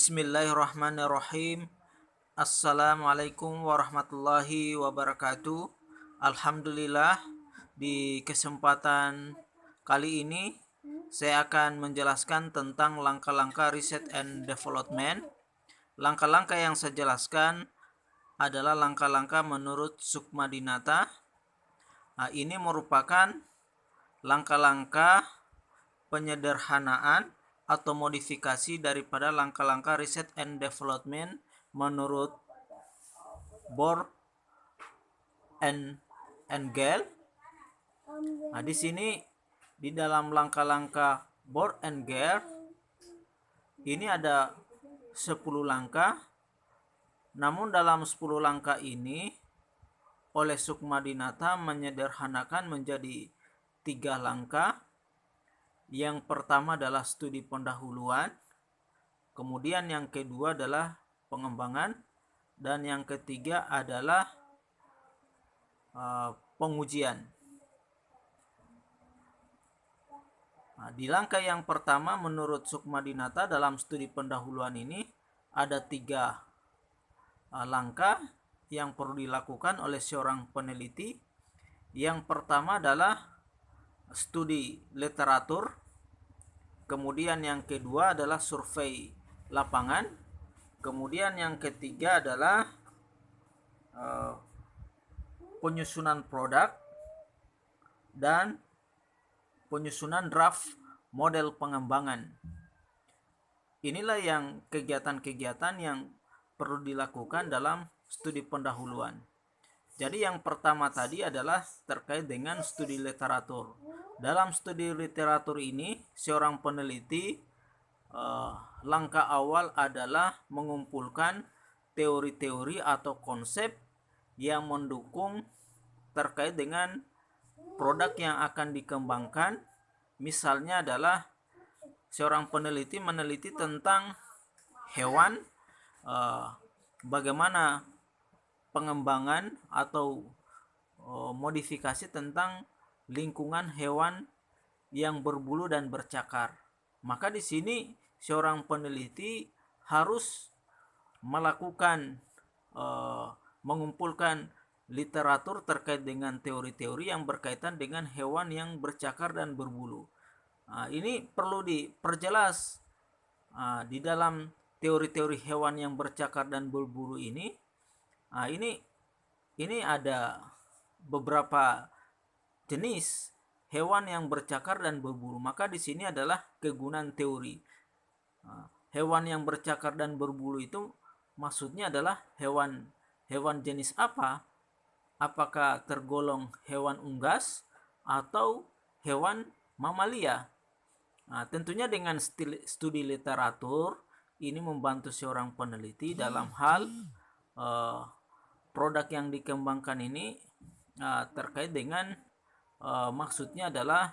Bismillahirrahmanirrahim. Assalamualaikum warahmatullahi wabarakatuh. Alhamdulillah, di kesempatan kali ini saya akan menjelaskan tentang langkah-langkah riset and development. Langkah-langkah yang saya jelaskan adalah langkah-langkah menurut Sukma Dinata. Ini merupakan langkah-langkah penyederhanaan atau modifikasi daripada langkah-langkah riset and development menurut Bohr and Gale. Di sini di dalam langkah-langkah Bohr and Gale ini ada 10 langkah. Namun dalam 10 langkah ini oleh Sukma Dinata menyederhanakan menjadi 3 langkah. Yang pertama adalah studi pendahuluan, kemudian yang kedua adalah pengembangan, dan yang ketiga adalah pengujian. Di langkah yang pertama menurut Sukma Dinata dalam studi pendahuluan ini ada 3 langkah yang perlu dilakukan oleh seorang peneliti. Yang pertama adalah studi literatur, kemudian yang kedua adalah survei lapangan, kemudian yang ketiga adalah penyusunan produk dan penyusunan draft model pengembangan. Inilah yang kegiatan-kegiatan yang perlu dilakukan dalam studi pendahuluan. Jadi yang pertama tadi adalah terkait dengan studi literatur. Dalam studi literatur ini, seorang peneliti langkah awal adalah mengumpulkan teori-teori atau konsep yang mendukung terkait dengan produk yang akan dikembangkan. Misalnya adalah seorang peneliti meneliti tentang hewan, bagaimana pengembangan atau modifikasi tentang lingkungan hewan yang berbulu dan bercakar. Maka di sini seorang peneliti harus melakukan mengumpulkan literatur terkait dengan teori-teori yang berkaitan dengan hewan yang bercakar dan berbulu. Ini perlu diperjelas di dalam teori-teori hewan yang bercakar dan berbulu ini. Ini ada beberapa jenis hewan yang bercakar dan berbulu. Maka di sini adalah kegunaan teori. Hewan yang bercakar dan berbulu itu maksudnya adalah hewan jenis apa? Apakah tergolong hewan unggas atau hewan mamalia? Tentunya dengan studi literatur ini membantu seorang peneliti dalam hal produk yang dikembangkan ini terkait dengan maksudnya adalah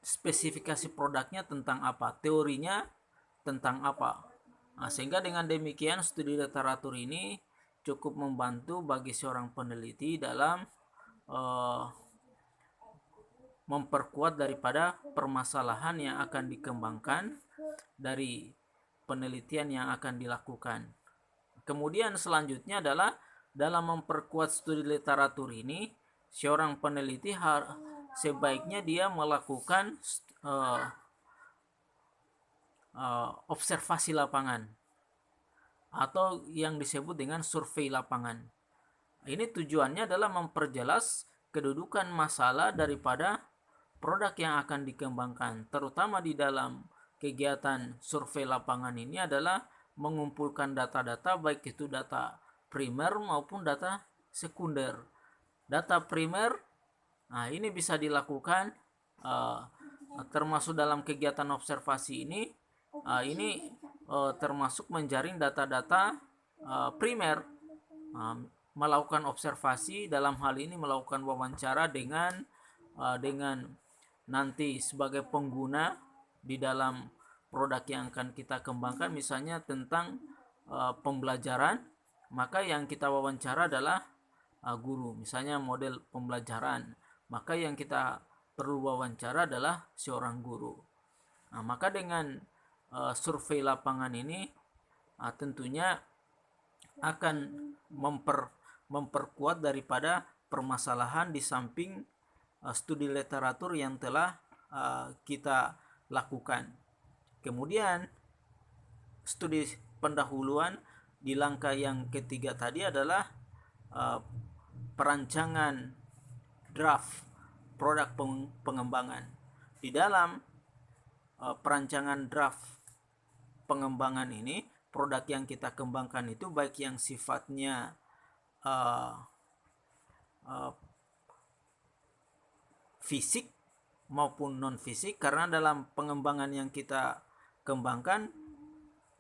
spesifikasi produknya tentang apa, teorinya tentang apa. Sehingga dengan demikian studi literatur ini cukup membantu bagi seorang peneliti dalam memperkuat daripada permasalahan yang akan dikembangkan dari penelitian yang akan dilakukan. Kemudian selanjutnya adalah dalam memperkuat studi literatur ini, seorang peneliti sebaiknya dia melakukan observasi lapangan atau yang disebut dengan survei lapangan. Ini tujuannya adalah memperjelas kedudukan masalah daripada produk yang akan dikembangkan, terutama di dalam kegiatan survei lapangan ini adalah mengumpulkan data-data, baik itu data primer maupun data sekunder. Data primer, ini bisa dilakukan termasuk dalam kegiatan observasi ini. Ini termasuk menjaring data-data primer, melakukan observasi, dalam hal ini melakukan wawancara dengan nanti sebagai pengguna di dalam produk yang akan kita kembangkan, misalnya tentang pembelajaran, maka yang kita wawancara adalah guru, misalnya model pembelajaran, maka yang kita perlu wawancara adalah seorang guru. Nah, maka dengan survei lapangan ini tentunya akan memperkuat daripada permasalahan di samping studi literatur yang telah kita lakukan. Kemudian studi pendahuluan di langkah yang ketiga tadi adalah perancangan draft produk pengembangan. Di dalam perancangan draft pengembangan ini, produk yang kita kembangkan itu baik yang sifatnya fisik maupun non fisik, karena dalam pengembangan yang kita kembangkan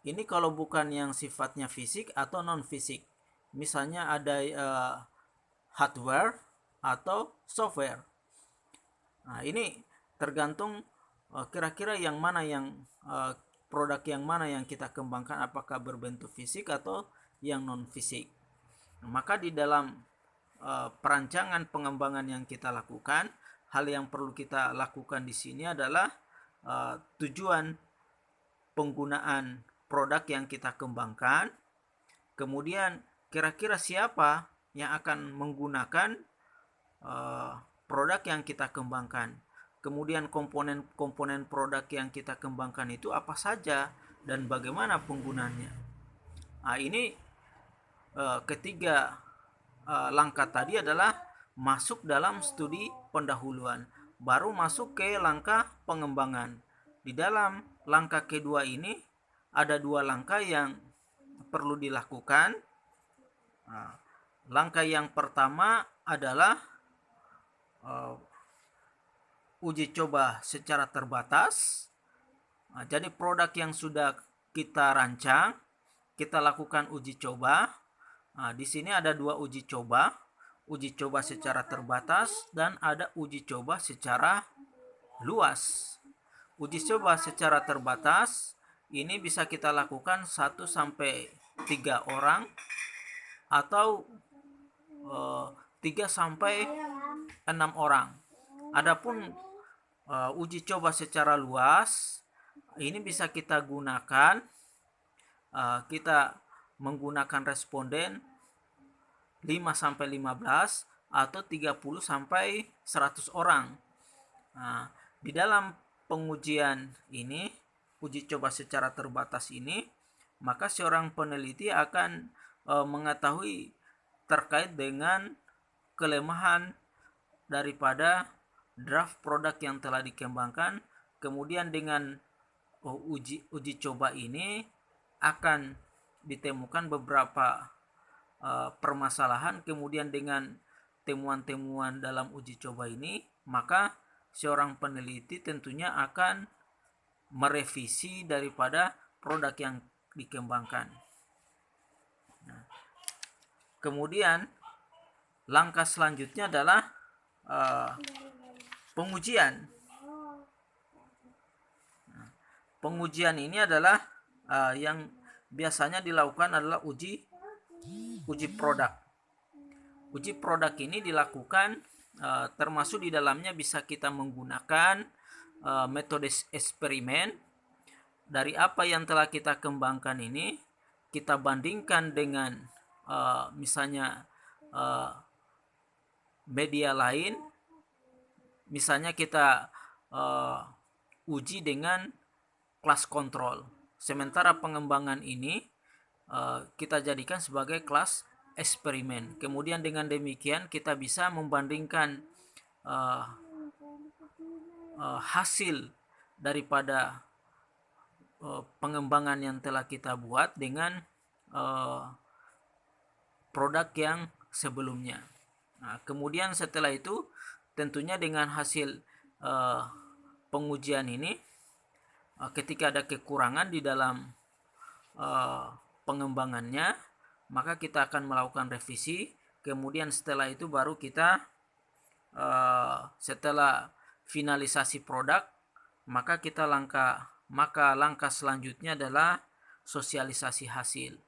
ini kalau bukan yang sifatnya fisik atau non fisik, misalnya ada hardware atau software. Nah, ini tergantung kira-kira yang mana yang produk yang mana yang kita kembangkan, apakah berbentuk fisik atau yang non fisik. Maka di dalam perancangan pengembangan yang kita lakukan, hal yang perlu kita lakukan di sini adalah tujuan penggunaan produk yang kita kembangkan, kemudian kira-kira siapa yang akan menggunakan produk yang kita kembangkan, kemudian komponen-komponen produk yang kita kembangkan itu apa saja dan bagaimana penggunaannya. Nah, ini ketiga langkah tadi adalah masuk dalam studi pendahuluan, baru masuk ke langkah pengembangan. Di dalam langkah kedua ini ada dua langkah yang perlu dilakukan. Nah, langkah yang pertama adalah uji coba secara terbatas. Nah, jadi produk yang sudah kita rancang, kita lakukan uji coba. Nah, di sini ada dua uji coba secara terbatas dan ada uji coba secara luas. Uji coba secara terbatas ini bisa kita lakukan 1 sampai 3 orang atau 3 sampai 6 orang. Adapun uji coba secara luas ini bisa kita gunakan, kita menggunakan responden 5 sampai 15 atau 30 sampai 100 orang. Nah, di dalam pengujian ini, uji coba secara terbatas ini, maka seorang peneliti akan mengetahui terkait dengan kelemahan daripada draft produk yang telah dikembangkan. Kemudian dengan uji coba ini akan ditemukan beberapa permasalahan. Kemudian dengan temuan-temuan dalam uji coba ini, maka seorang peneliti tentunya akan merevisi daripada produk yang dikembangkan. Nah, kemudian langkah selanjutnya adalah pengujian. Nah, pengujian ini adalah yang biasanya dilakukan adalah uji produk. Uji produk ini dilakukan termasuk di dalamnya bisa kita menggunakan metode eksperimen. Dari apa yang telah kita kembangkan ini, kita bandingkan dengan misalnya media lain. Misalnya kita uji dengan kelas kontrol. Sementara pengembangan ini kita jadikan sebagai kelas eksperimen. Kemudian dengan demikian kita bisa membandingkan hasil daripada pengembangan yang telah kita buat dengan produk yang sebelumnya. Nah, kemudian setelah itu tentunya dengan hasil pengujian ini, ketika ada kekurangan di dalam pengembangannya, maka kita akan melakukan revisi. Kemudian setelah itu baru kita setelah finalisasi produk, maka langkah selanjutnya adalah sosialisasi hasil.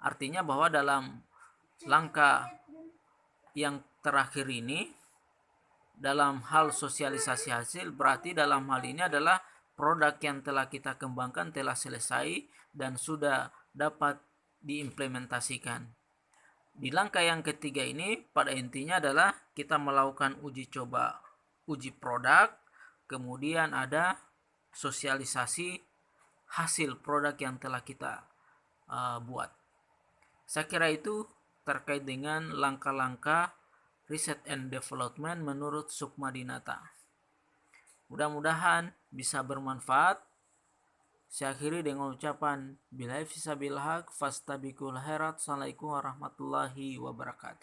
Artinya bahwa dalam langkah yang terakhir ini, dalam hal sosialisasi hasil, berarti dalam hal ini adalah produk yang telah kita kembangkan telah selesai dan sudah dapat diimplementasikan. Di langkah yang ketiga ini pada intinya adalah kita melakukan uji coba, uji produk, kemudian ada sosialisasi hasil produk yang telah kita buat. Saya kira itu terkait dengan langkah-langkah riset and development menurut Sukma Dinata. Mudah-mudahan bisa bermanfaat. Saya akhiri dengan ucapan billahi fisabilillah fastabiqul khairat. Assalamualaikum warahmatullahi wabarakatuh.